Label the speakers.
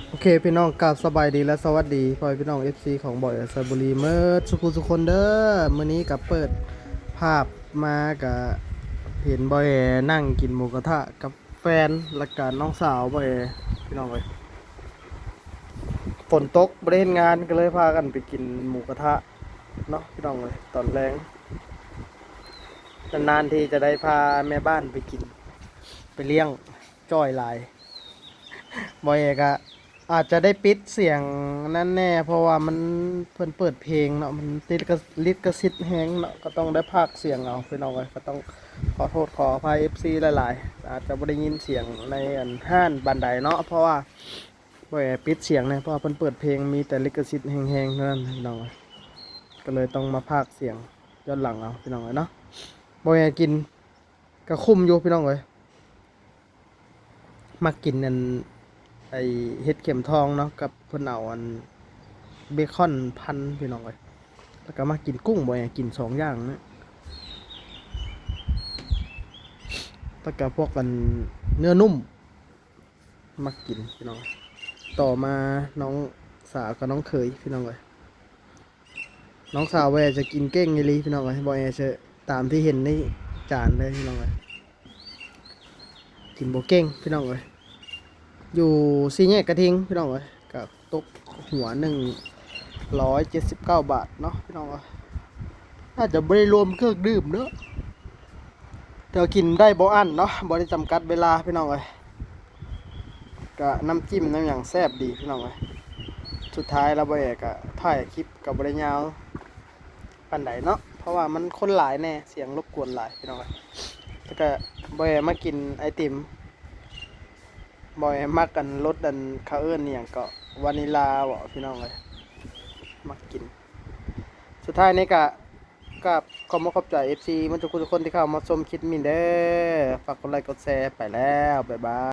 Speaker 1: โอเคพี่น้องกราบสบายดีและสวัสดีพ่อพี่น้อง FC ของบ่อยไซบุรีเมื่อสุคนเด้อมื้อนี้กับเปิดภาพมากับเห็นบ่อยนั่งกินหมูกระทะกับแฟนและกันน้องสาวบ่อยพี่น้องเลยฝนตกบ่ได้เฮ็ดงานก็เลยพากันไปกินหมูกระทะเนาะพี่น้องเลยตอนแรงนานๆที่จะได้พาแม่บ้านไปกินไปเลี้ยงจ้อยหลายบ่อยก็ อาจจะได้ปิดเสียงนั่นแน่เพราะว่ามันเพิ่นเปิดเพลงเนาะมันติดกับลิขสิทธิ์แฮงเนาะก็ต้องได้พากย์เสียงเอาพี่น้องเอ้ยก็ต้องขอโทษขออภัย FC หลายๆอาจจะบ่ได้ยินเสียงในอันห้านบันไดเนาะเพราะว่าบ่ได้ปิดเสียงนะเพราะว่าเพิ่นเปิดเพลงมีแต่ลิขสิทธิ์แฮงๆเท่านั้นพี่น้องเอ้ยก็เลยต้องมาพากย์เสียงย้อนหลังเอาพี่น้องเอ้ยเนาะบ่ได้กินก็คุ้มอยู่พี่น้องเอ้ยมากินอัน ไอเห็ดเข็มทองเนาะกับเพิ่นเอาอันเบคอนพันพี่น้องเลยแล้วก็มากินกุ้งบ่อยกินสองอย่างนะแล้วก็พวกกันเนื้อนุ่มมากินพี่น้องต่อมาน้องสาวกับน้องเขยพี่น้องเลยน้องสาวแวจะกินเก้งไงลีพี่น้องเลยบ่อยจะตามที่เห็นในจานเลยพี่น้องเลยกินโบเก้งพี่น้องเลยอยู่ซีแยกกระทิงพี่น้องเอ้ยกับตกหัว179 บาทเนาะพี่น้องเอ้ยน่าจะไม่ได้รวมเครื่องดื่มเนอะแต่กินได้บ่อั้นเนาะบ่ได้จำกัดเวลาพี่น้องเอ้ยก็น้ำจิ้มน้ำอย่างแซ่บดีพี่น้องเอ้ยสุดท้ายเราบ่ได้ก็ถ่ายคลิปกับบ่ได้ยาวปานใดเนาะเพราะว่ามันคนหลายแน่เสียงรบกวนหลายพี่น้องเอ้ยแล้วก็บ่ได้มากินไอติมบ่อยมักกันรสดันคาเอิร์นเนี่ยก็วานิลาบ่พี่น้องเลยมักกินสุดท้ายนี้ก็กับขอขอบใจ FC มันทุกคนที่เข้ามาชมคลิปมินเด้อฝากกดไลค์กดแชร์ไปแล้วบ๊ายบาย